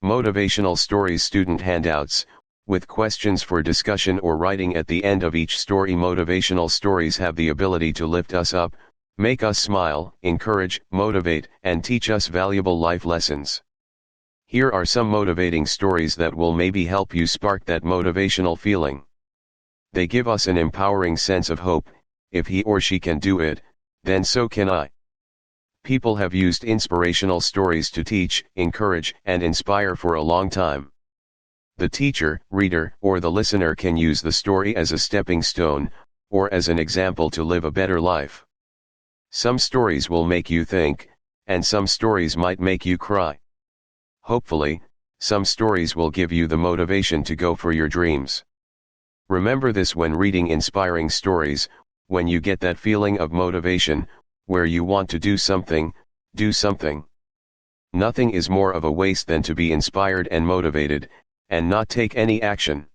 Motivational stories student handouts, with questions for discussion or writing at the end of each story. Motivational stories have the ability to lift us up, make us smile, encourage, motivate, and teach us valuable life lessons. Here are some motivating stories that will maybe help you spark that motivational feeling. They give us an empowering sense of hope. If he or she can do it, then so can I. People have used inspirational stories to teach, encourage, and inspire for a long time. The teacher, reader, or the listener can use the story as a stepping stone, or as an example to live a better life. Some stories will make you think, and some stories might make you cry. Hopefully, some stories will give you the motivation to go for your dreams. Remember this when reading inspiring stories: when you get that feeling of motivation, where you want to do something, do something. Nothing is more of a waste than to be inspired and motivated, and not take any action.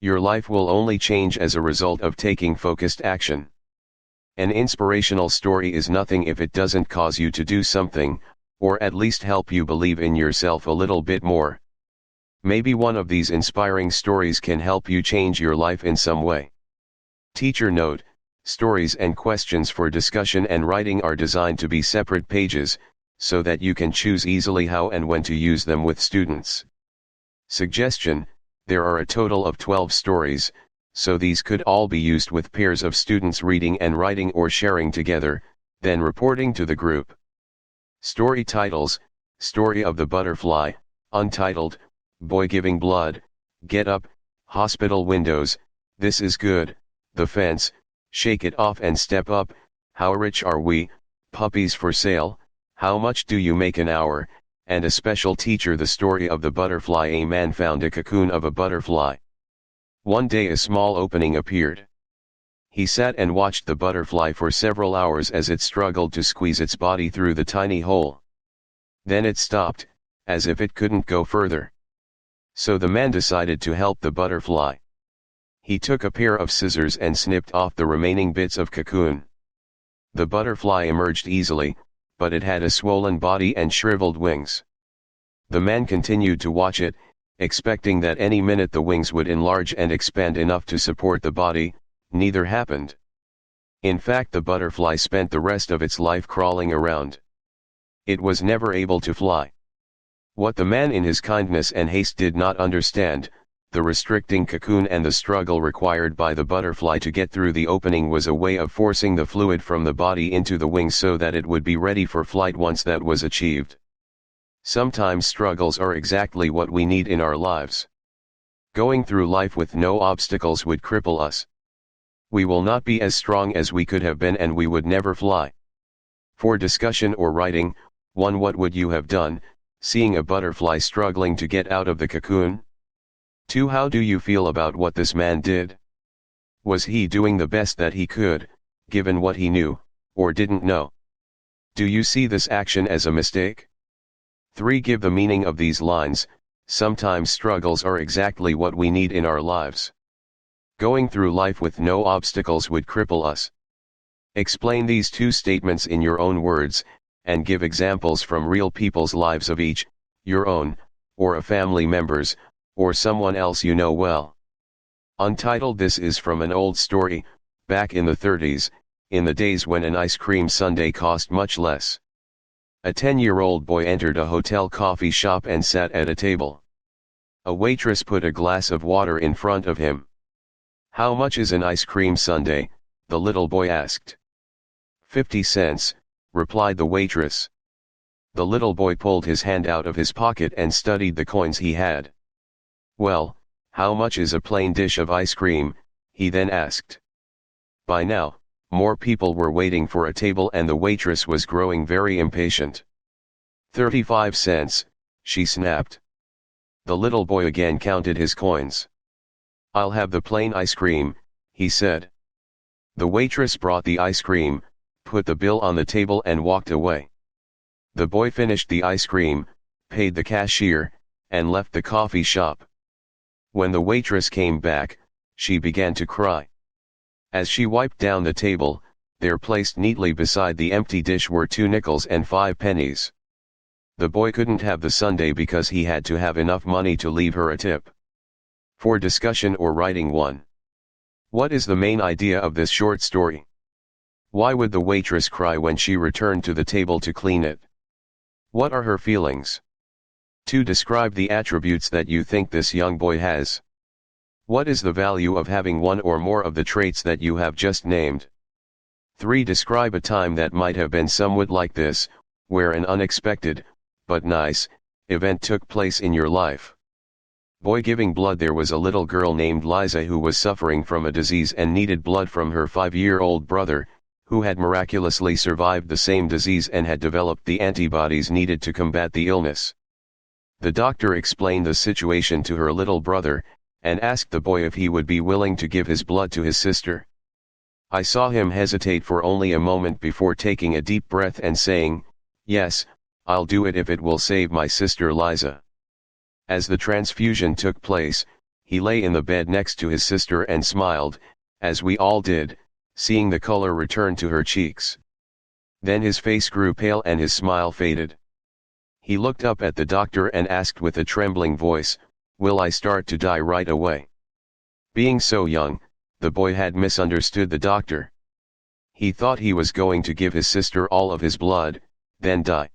Your life will only change as a result of taking focused action. An inspirational story is nothing if it doesn't cause you to do something, or at least help you believe in yourself a little bit more. Maybe one of these inspiring stories can help you change your life in some way. Teacher note: stories and questions for discussion and writing are designed to be separate pages, so that you can choose easily how and when to use them with students. Suggestion: there are a total of 12 stories, so these could all be used with pairs of students reading and writing or sharing together, then reporting to the group. Story titles: Story of the Butterfly, Untitled, Boy Giving Blood, Get Up, Hospital Windows, This Is Good, The Fence, Shake It Off and Step Up, How Rich Are We, Puppies for Sale, How Much Do You Make an Hour, and a special teacher. The Story of the Butterfly. A man found a cocoon of a butterfly. One day a small opening appeared. He sat and watched the butterfly for several hours as it struggled to squeeze its body through the tiny hole. Then it stopped, as if it couldn't go further. So the man decided to help the butterfly. He took a pair of scissors and snipped off the remaining bits of cocoon. The butterfly emerged easily, but it had a swollen body and shriveled wings. The man continued to watch it, expecting that any minute the wings would enlarge and expand enough to support the body. Neither happened. In fact, the butterfly spent the rest of its life crawling around. It was never able to fly. What the man in his kindness and haste did not understand, the restricting cocoon and the struggle required by the butterfly to get through the opening was a way of forcing the fluid from the body into the wings so that it would be ready for flight once that was achieved. Sometimes struggles are exactly what we need in our lives. Going through life with no obstacles would cripple us. We will not be as strong as we could have been, and we would never fly. For discussion or writing: 1. What would you have done, seeing a butterfly struggling to get out of the cocoon? 2. How do you feel about what this man did? Was he doing the best that he could, given what he knew, or didn't know? Do you see this action as a mistake? 3. Give the meaning of these lines: sometimes struggles are exactly what we need in our lives. Going through life with no obstacles would cripple us. Explain these two statements in your own words, and give examples from real people's lives of each, your own, or a family member's, or someone else you know well. Untitled. This is from an old story, back in the 30s, in the days when an ice cream sundae cost much less. A 10-year-old boy entered a hotel coffee shop and sat at a table. A waitress put a glass of water in front of him. "How much is an ice cream sundae?" the little boy asked. 50 cents, replied the waitress. The little boy pulled his hand out of his pocket and studied the coins he had. "Well, how much is a plain dish of ice cream?" he then asked. By now, more people were waiting for a table and the waitress was growing very impatient. 35 cents, she snapped. The little boy again counted his coins. "I'll have the plain ice cream," he said. The waitress brought the ice cream, put the bill on the table and walked away. The boy finished the ice cream, paid the cashier, and left the coffee shop. When the waitress came back, she began to cry. As she wiped down the table, there placed neatly beside the empty dish were 2 nickels and 5 pennies. The boy couldn't have the sundae because he had to have enough money to leave her a tip. For discussion or writing 1. What is the main idea of this short story? Why would the waitress cry when she returned to the table to clean it? What are her feelings? 2. Describe the attributes that you think this young boy has. What is the value of having one or more of the traits that you have just named? 3. Describe a time that might have been somewhat like this, where an unexpected, but nice, event took place in your life. Boy giving blood. There was a little girl named Liza who was suffering from a disease and needed blood from her 5-year-old brother, who had miraculously survived the same disease and had developed the antibodies needed to combat the illness. The doctor explained the situation to her little brother, and asked the boy if he would be willing to give his blood to his sister. I saw him hesitate for only a moment before taking a deep breath and saying, "Yes, I'll do it if it will save my sister Liza." As the transfusion took place, he lay in the bed next to his sister and smiled, as we all did, seeing the color return to her cheeks. Then his face grew pale and his smile faded. He looked up at the doctor and asked with a trembling voice, "Will I start to die right away?" Being so young, the boy had misunderstood the doctor. He thought he was going to give his sister all of his blood, then die.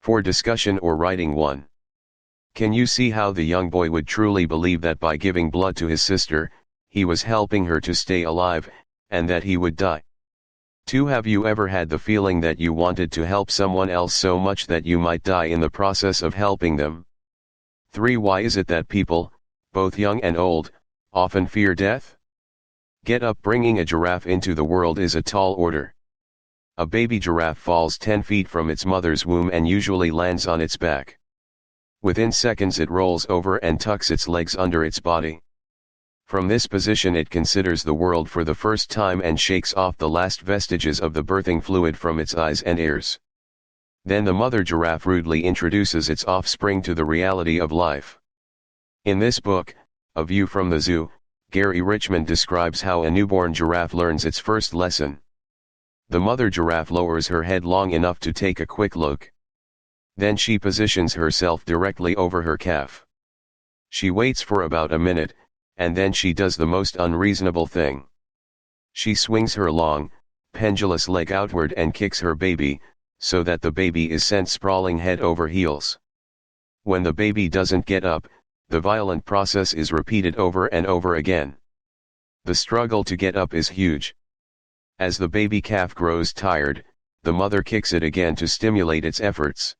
For discussion or writing 1. Can you see how the young boy would truly believe that by giving blood to his sister, he was helping her to stay alive, and that he would die? 2. Have you ever had the feeling that you wanted to help someone else so much that you might die in the process of helping them? 3. Why is it that people, both young and old, often fear death? Get up. Bringing a giraffe into the world is a tall order. A baby giraffe falls 10 feet from its mother's womb and usually lands on its back. Within seconds it rolls over and tucks its legs under its body. From this position it considers the world for the first time and shakes off the last vestiges of the birthing fluid from its eyes and ears. Then the mother giraffe rudely introduces its offspring to the reality of life. In this book, A View from the Zoo, Gary Richmond describes how a newborn giraffe learns its first lesson. The mother giraffe lowers her head long enough to take a quick look. Then she positions herself directly over her calf. She waits for about a minute, and then she does the most unreasonable thing. She swings her long, pendulous leg outward and kicks her baby, so that the baby is sent sprawling head over heels. When the baby doesn't get up, the violent process is repeated over and over again. The struggle to get up is huge. As the baby calf grows tired, the mother kicks it again to stimulate its efforts.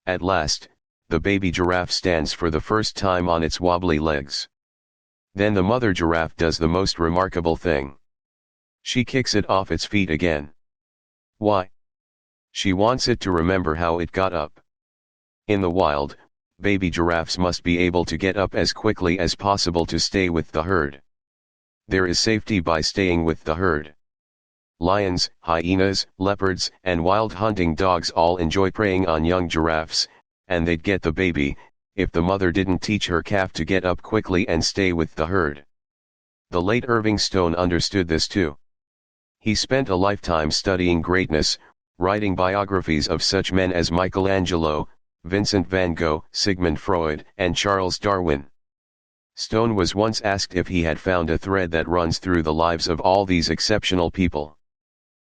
At last, the baby giraffe stands for the first time on its wobbly legs. Then the mother giraffe does the most remarkable thing. She kicks it off its feet again. Why? She wants it to remember how it got up. In the wild, baby giraffes must be able to get up as quickly as possible to stay with the herd. There is safety by staying with the herd. Lions, hyenas, leopards, and wild hunting dogs all enjoy preying on young giraffes, and they'd get the baby, if the mother didn't teach her calf to get up quickly and stay with the herd. The late Irving Stone understood this too. He spent a lifetime studying greatness, writing biographies of such men as Michelangelo, Vincent van Gogh, Sigmund Freud, and Charles Darwin. Stone was once asked if he had found a thread that runs through the lives of all these exceptional people.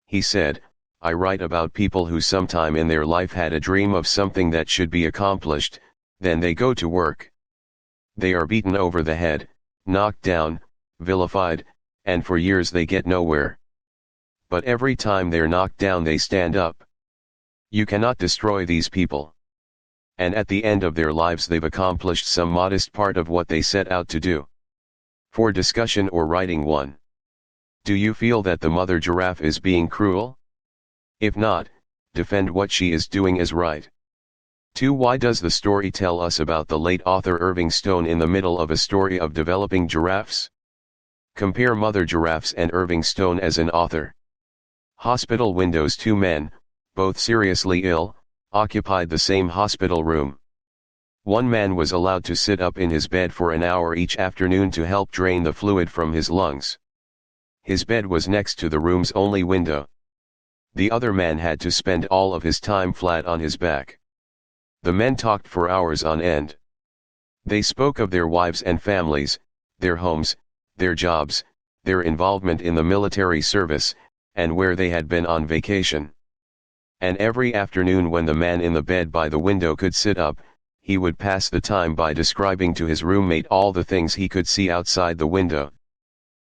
He said, "I write about people who sometime in their life had a dream of something that should be accomplished, then they go to work. They are beaten over the head, knocked down, vilified, and for years they get nowhere. But every time they're knocked down they stand up. You cannot destroy these people. And at the end of their lives they've accomplished some modest part of what they set out to do." For discussion or writing 1. Do you feel that the mother giraffe is being cruel? If not, defend what she is doing as right. 2. Why does the story tell us about the late author Irving Stone in the middle of a story of developing giraffes? Compare mother giraffes and Irving Stone as an author. Hospital windows. 2 men, both seriously ill, occupied the same hospital room. One man was allowed to sit up in his bed for an hour each afternoon to help drain the fluid from his lungs. His bed was next to the room's only window. The other man had to spend all of his time flat on his back. The men talked for hours on end. They spoke of their wives and families, their homes, their jobs, their involvement in the military service, and where they had been on vacation. And every afternoon when the man in the bed by the window could sit up, he would pass the time by describing to his roommate all the things he could see outside the window.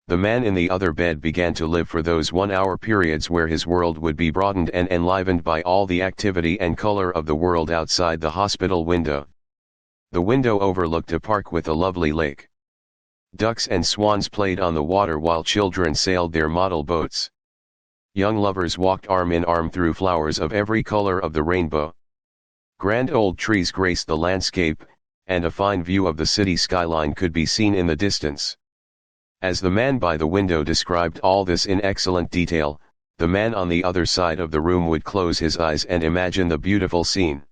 The man in the other bed began to live for those 1-hour periods where his world would be broadened and enlivened by all the activity and color of the world outside the hospital window. The window overlooked a park with a lovely lake. Ducks and swans played on the water while children sailed their model boats. Young lovers walked arm in arm through flowers of every color of the rainbow. Grand old trees graced the landscape, and a fine view of the city skyline could be seen in the distance. As the man by the window described all this in excellent detail, the man on the other side of the room would close his eyes and imagine the beautiful scene.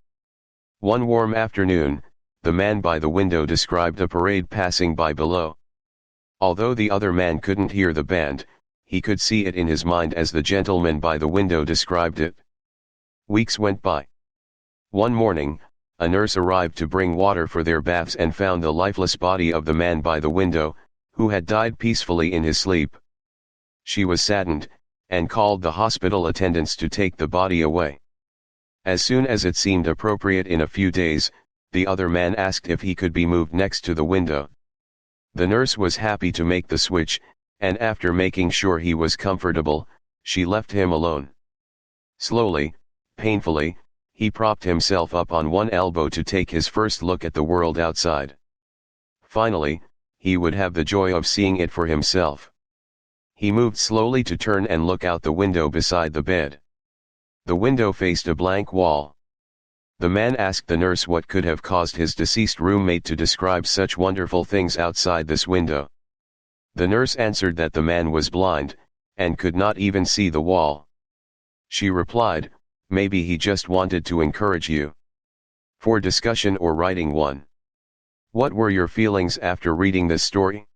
One warm afternoon, the man by the window described a parade passing by below. Although the other man couldn't hear the band, he could see it in his mind as the gentleman by the window described it. Weeks went by. One morning, a nurse arrived to bring water for their baths and found the lifeless body of the man by the window, who had died peacefully in his sleep. She was saddened, and called the hospital attendants to take the body away. As soon as it seemed appropriate in a few days, the other man asked if he could be moved next to the window. The nurse was happy to make the switch, and after making sure he was comfortable, she left him alone. Slowly, painfully, he propped himself up on one elbow to take his first look at the world outside. Finally, he would have the joy of seeing it for himself. He moved slowly to turn and look out the window beside the bed. The window faced a blank wall. The man asked the nurse what could have caused his deceased roommate to describe such wonderful things outside this window. The nurse answered that the man was blind, and could not even see the wall. She replied, "Maybe he just wanted to encourage you." For discussion or writing 1. What were your feelings after reading this story?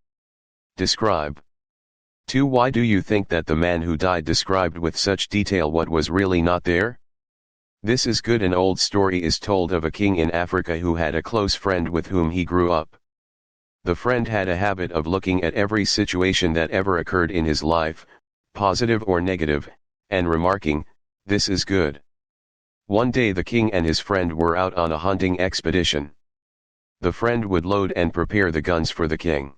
Describe. 2. Why do you think that the man who died described with such detail what was really not there? This is good. An old story is told of a king in Africa who had a close friend with whom he grew up. The friend had a habit of looking at every situation that ever occurred in his life, positive or negative, and remarking, "This is good." One day the king and his friend were out on a hunting expedition. The friend would load and prepare the guns for the king.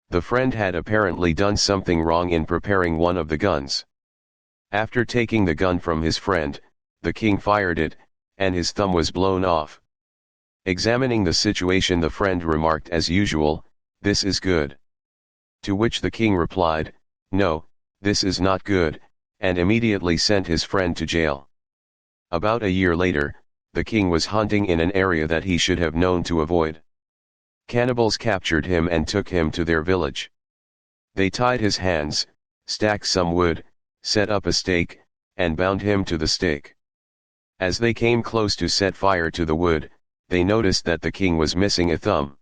The friend had apparently done something wrong in preparing one of the guns. After taking the gun from his friend, the king fired it, and his thumb was blown off. Examining the situation, the friend remarked as usual, "This is good." To which the king replied, "No, this is not good," and immediately sent his friend to jail. About a year later, the king was hunting in an area that he should have known to avoid. Cannibals captured him and took him to their village. They tied his hands, stacked some wood, set up a stake, and bound him to the stake. As they came close to set fire to the wood, they noticed that the king was missing a thumb.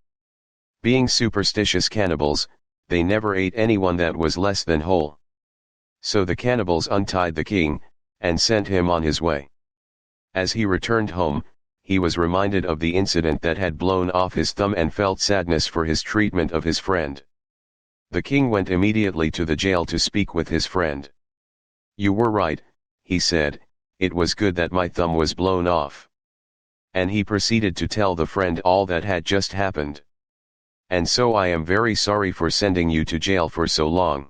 Being superstitious cannibals, they never ate anyone that was less than whole. So the cannibals untied the king, and sent him on his way. As he returned home, he was reminded of the incident that had blown off his thumb and felt sadness for his treatment of his friend. The king went immediately to the jail to speak with his friend. "You were right," he said, "it was good that my thumb was blown off." And he proceeded to tell the friend all that had just happened. "And so I am very sorry for sending you to jail for so long.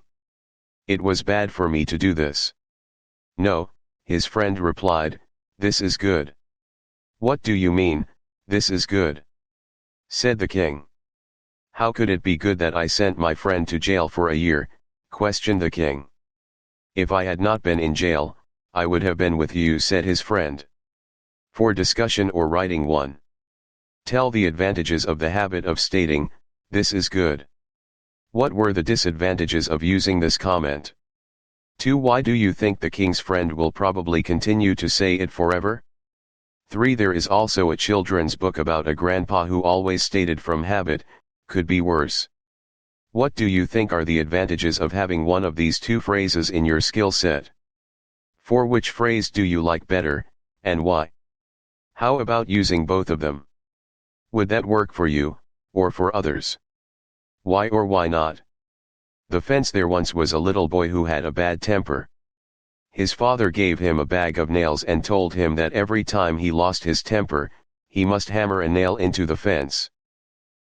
It was bad for me to do this." "No," his friend replied, "this is good." "What do you mean, this is good?" said the king. "How could it be good that I sent my friend to jail for a year?" questioned the king. "If I had not been in jail, I would have been with you," said his friend. For discussion or writing 1. Tell the advantages of the habit of stating, "This is good." What were the disadvantages of using this comment? 2. Why do you think the king's friend will probably continue to say it forever? 3. There is also a children's book about a grandpa who always stated from habit, "Could be worse." What do you think are the advantages of having one of these two phrases in your skill set? For which phrase do you like better, and why? How about using both of them? Would that work for you, or for others? Why or why not? The fence. There once was a little boy who had a bad temper. His father gave him a bag of nails and told him that every time he lost his temper, he must hammer a nail into the fence.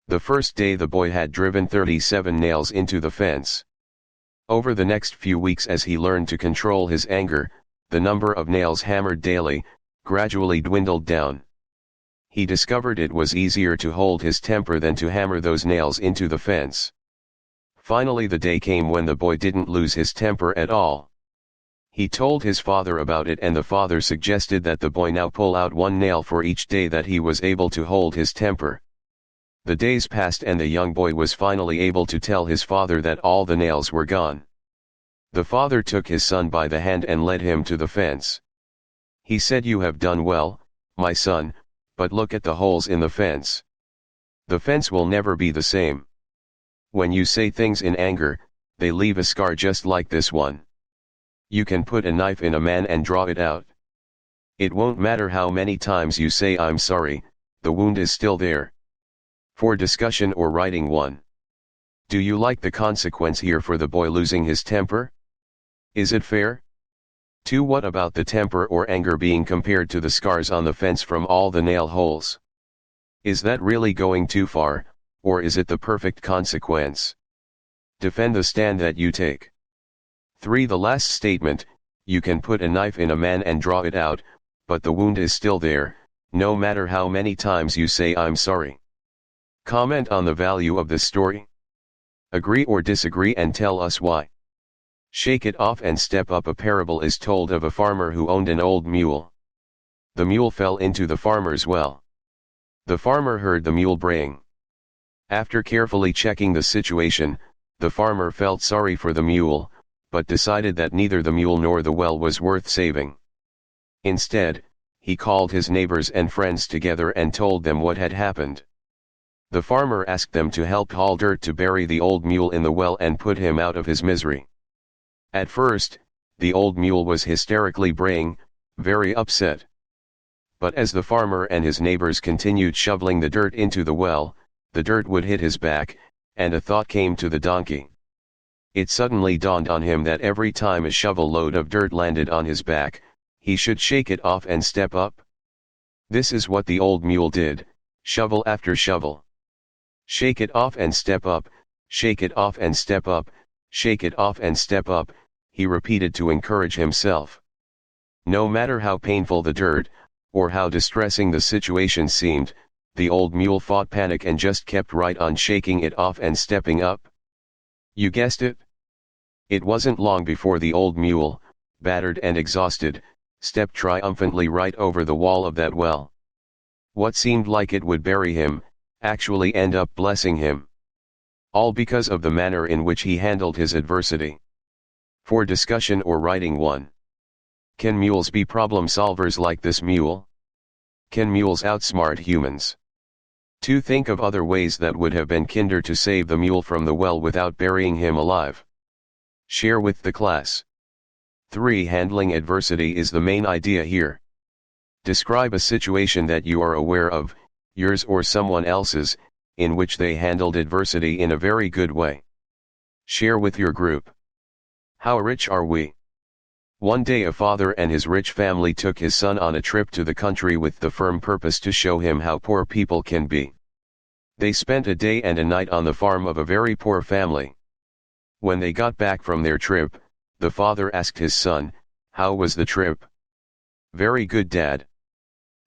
The first day the boy had driven 37 nails into the fence. Over the next few weeks, as he learned to control his anger, the number of nails hammered daily gradually dwindled down. He discovered it was easier to hold his temper than to hammer those nails into the fence. Finally, the day came when the boy didn't lose his temper at all. He told his father about it, and the father suggested that the boy now pull out one nail for each day that he was able to hold his temper. The days passed and the young boy was finally able to tell his father that all the nails were gone. The father took his son by the hand and led him to the fence. He said, "You have done well, my son, but look at the holes in the fence. The fence will never be the same. When you say things in anger, they leave a scar just like this one. You can put a knife in a man and draw it out. It won't matter how many times you say I'm sorry, the wound is still there." For discussion or writing 1. Do you like the consequence here for the boy losing his temper? Is it fair? 2. What about the temper or anger being compared to the scars on the fence from all the nail holes? Is that really going too far, or is it the perfect consequence? Defend the stand that you take. 3. The last statement, you can put a knife in a man and draw it out, but the wound is still there, no matter how many times you say I'm sorry. Comment on the value of this story. Agree or disagree and tell us why. Shake it off and step up. A parable is told of a farmer who owned an old mule. The mule fell into the farmer's well. The farmer heard the mule braying. After carefully checking the situation, the farmer felt sorry for the mule, but decided that neither the mule nor the well was worth saving. Instead, he called his neighbors and friends together and told them what had happened. The farmer asked them to help haul dirt to bury the old mule in the well and put him out of his misery. At first, the old mule was hysterically braying, very upset. But as the farmer and his neighbors continued shoveling the dirt into the well, the dirt would hit his back, and a thought came to the donkey. It suddenly dawned on him that every time a shovel load of dirt landed on his back, he should shake it off and step up. This is what the old mule did, shovel after shovel. Shake it off and step up, shake it off and step up, shake it off and step up, he repeated to encourage himself. No matter how painful the dirt, or how distressing the situation seemed, the old mule fought panic and just kept right on shaking it off and stepping up. You guessed it? It wasn't long before the old mule, battered and exhausted, stepped triumphantly right over the wall of that well. What seemed like it would bury him, actually end up blessing him. All because of the manner in which he handled his adversity. For discussion or writing 1. Can mules be problem solvers like this mule? Can mules outsmart humans? 2. Think of other ways that would have been kinder to save the mule from the well without burying him alive. Share with the class. 3. Handling adversity is the main idea here. Describe a situation that you are aware of, yours or someone else's, in which they handled adversity in a very good way. Share with your group. How rich are we? One day a father and his rich family took his son on a trip to the country with the firm purpose to show him how poor people can be. They spent a day and a night on the farm of a very poor family. When they got back from their trip, the father asked his son, "How was the trip?" "Very good, Dad."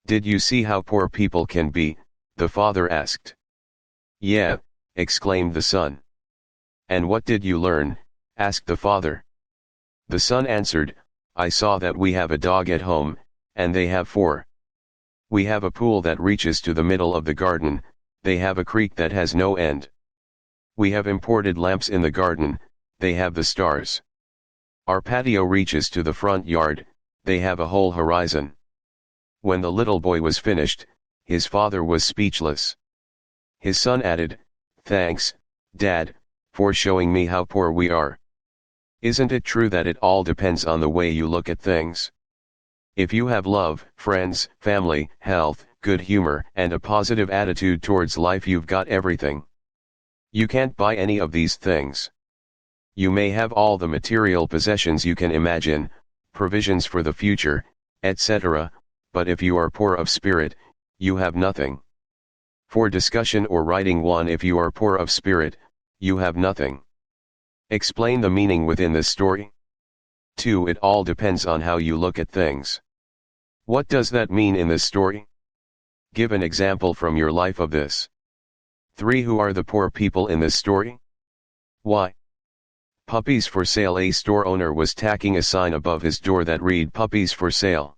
"Did you see how poor people can be?" the father asked. "Yeah," exclaimed the son. "And what did you learn?" asked the father. The son answered, "I saw that we have a dog at home, and they have 4. We have a pool that reaches to the middle of the garden, they have a creek that has no end. We have imported lamps in the garden, they have the stars. Our patio reaches to the front yard, they have a whole horizon." When the little boy was finished, his father was speechless. His son added, "Thanks, Dad, for showing me how poor we are. Isn't it true that it all depends on the way you look at things?" If you have love, friends, family, health, good humor, and a positive attitude towards life, you've got everything. You can't buy any of these things. You may have all the material possessions you can imagine, provisions for the future, etc., but if you are poor of spirit, you have nothing. For discussion or writing 1. If you are poor of spirit, you have nothing. Explain the meaning within this story. 2. It all depends on how you look at things. What does that mean in this story? Give an example from your life of this. 3. Who are the poor people in this story? Why? Puppies for sale. A store owner was tacking a sign above his door that read "Puppies for sale."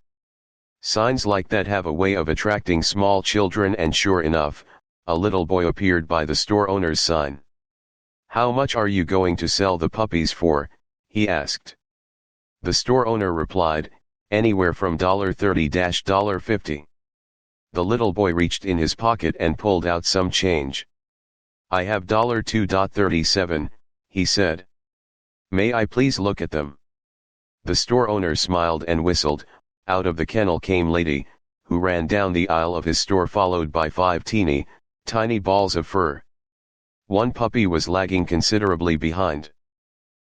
Signs like that have a way of attracting small children, and sure enough, a little boy appeared by the store owner's sign. "How much are you going to sell the puppies for?" he asked. The store owner replied, "Anywhere from $30 to $50. The little boy reached in his pocket and pulled out some change. "I have $2.37, he said. "May I please look at them?" The store owner smiled and whistled. Out of the kennel came Lady, who ran down the aisle of his store followed by 5 tiny balls of fur. One puppy was lagging considerably behind.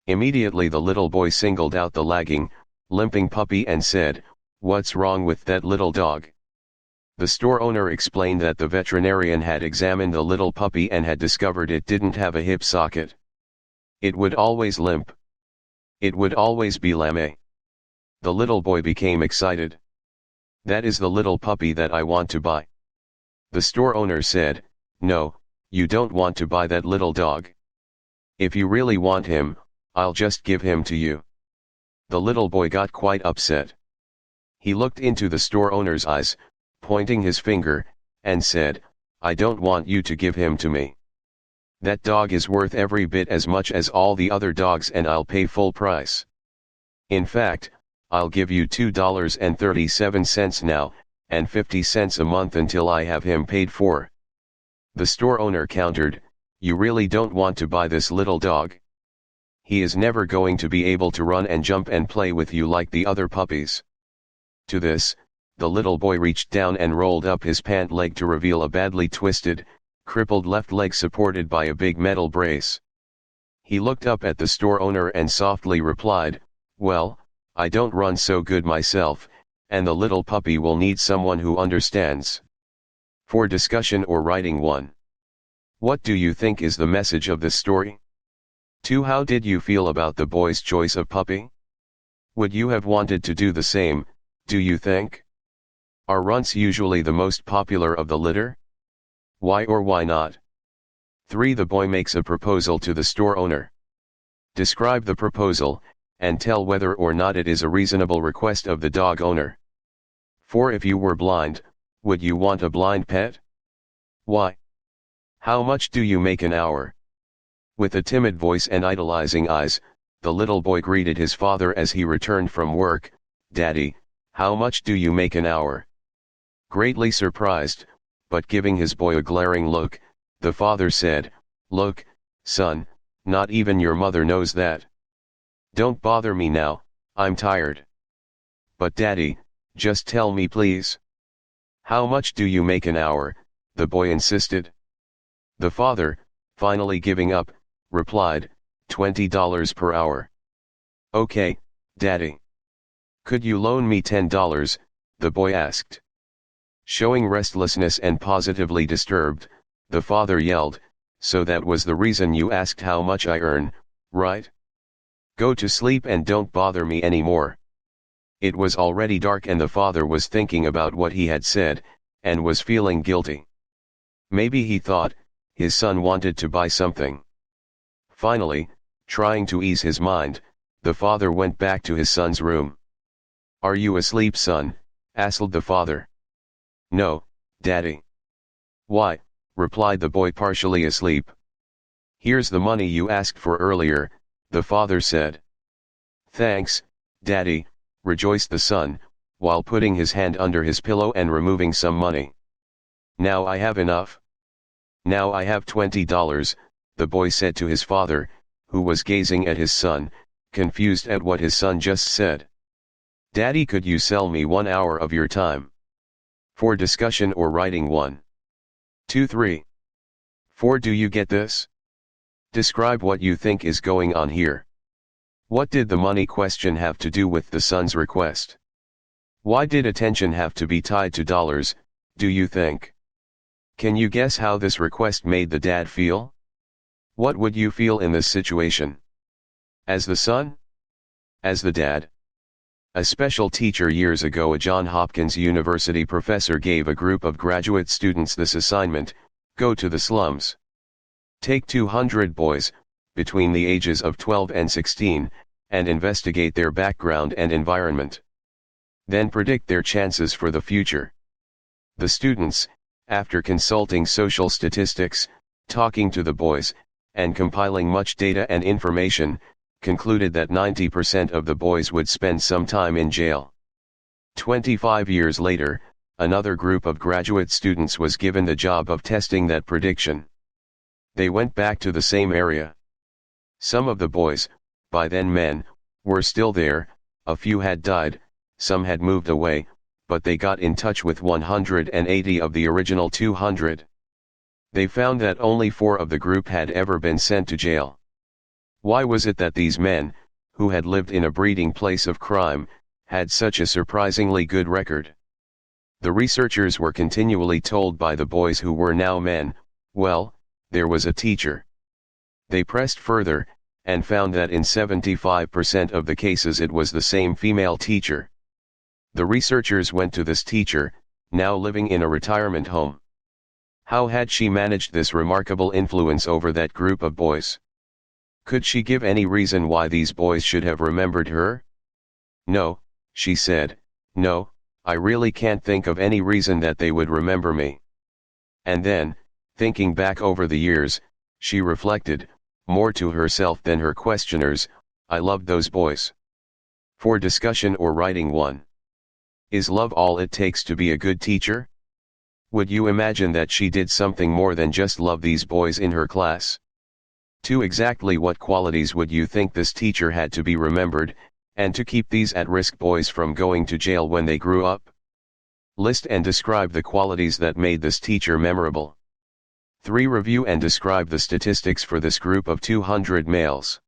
Immediately the little boy singled out the lagging, limping puppy and said, "What's wrong with that little dog?" The store owner explained that the veterinarian had examined the little puppy and had discovered it didn't have a hip socket. It would always limp. It would always be lame. The little boy became excited. "That is the little puppy that I want to buy." The store owner said, "No, you don't want to buy that little dog. If you really want him, I'll just give him to you." The little boy got quite upset. He looked into the store owner's eyes, pointing his finger, and said, "I don't want you to give him to me. That dog is worth every bit as much as all the other dogs, and I'll pay full price. In fact, I'll give you $2.37 now, and 50 cents a month until I have him paid for." The store owner countered, "You really don't want to buy this little dog? He is never going to be able to run and jump and play with you like the other puppies." To this, the little boy reached down and rolled up his pant leg to reveal a badly twisted, crippled left leg supported by a big metal brace. He looked up at the store owner and softly replied, "Well, I don't run so good myself, and the little puppy will need someone who understands." For discussion or writing 1. What do you think is the message of this story? 2. How did you feel about the boy's choice of puppy? Would you have wanted to do the same, do you think? Are runts usually the most popular of the litter? Why or why not? 3. The boy makes a proposal to the store owner. Describe the proposal, and tell whether or not it is a reasonable request of the dog owner. 4. If you were blind, would you want a blind pet? Why? How much do you make an hour? With a timid voice and idolizing eyes, the little boy greeted his father as he returned from work. "Daddy, how much do you make an hour?" Greatly surprised, but giving his boy a glaring look, the father said, "Look, son, not even your mother knows that. Don't bother me now, I'm tired." "But Daddy, just tell me please. How much do you make an hour?" the boy insisted. The father, finally giving up, replied, $20 per hour. "Okay, Daddy. Could you loan me $10, the boy asked. Showing restlessness and positively disturbed, the father yelled, "So that was the reason you asked how much I earn, right? Go to sleep and don't bother me anymore." It was already dark and the father was thinking about what he had said, and was feeling guilty. Maybe he thought, his son wanted to buy something. Finally, trying to ease his mind, the father went back to his son's room. "Are you asleep, son?" asked the father. "No, Daddy." "Why?" replied the boy, partially asleep. "Here's the money you asked for earlier," the father said. "Thanks, Daddy," rejoiced the son, while putting his hand under his pillow and removing some money. "Now I have enough. Now I have $20, the boy said to his father, who was gazing at his son, confused at what his son just said. Daddy, could you sell me 1 hour of your time? For discussion or writing 1. 2, 3. 4. Do you get this? Describe what you think is going on here. What did the money question have to do with the son's request? Why did attention have to be tied to dollars, do you think? Can you guess how this request made the dad feel? What would you feel in this situation? As the son? As the dad? A special teacher years ago, a Johns Hopkins University professor, gave a group of graduate students this assignment: go to the slums. Take 200 boys, between the ages of 12 and 16, and investigate their background and environment. Then predict their chances for the future. The students, after consulting social statistics, talking to the boys, and compiling much data and information, concluded that 90% of the boys would spend some time in jail. 25 years later, another group of graduate students was given the job of testing that prediction. They went back to the same area. Some of the boys, by then men, were still there, a few had died, some had moved away, but they got in touch with 180 of the original 200. They found that only 4 of the group had ever been sent to jail. Why was it that these men, who had lived in a breeding place of crime, had such a surprisingly good record? The researchers were continually told by the boys, who were now men, well, there was a teacher. They pressed further, and found that in 75% of the cases it was the same female teacher. The researchers went to this teacher, now living in a retirement home. How had she managed this remarkable influence over that group of boys? Could she give any reason why these boys should have remembered her? No, she said, no, I really can't think of any reason that they would remember me. And then, thinking back over the years, she reflected, more to herself than her questioners, I loved those boys. For discussion or writing 1. Is love all it takes to be a good teacher? Would you imagine that she did something more than just love these boys in her class? 2. Exactly what qualities would you think this teacher had to be remembered, and to keep these at-risk boys from going to jail when they grew up? List and describe the qualities that made this teacher memorable. 3. Review and describe the statistics for this group of 200 males.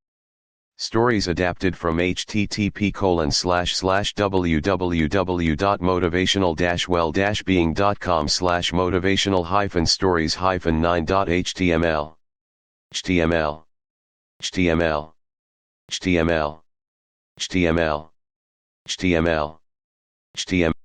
Stories adapted from http://www.motivational-wellbeing.com/motivational-stories-9.html HTML HTML HTML HTML HTML HTML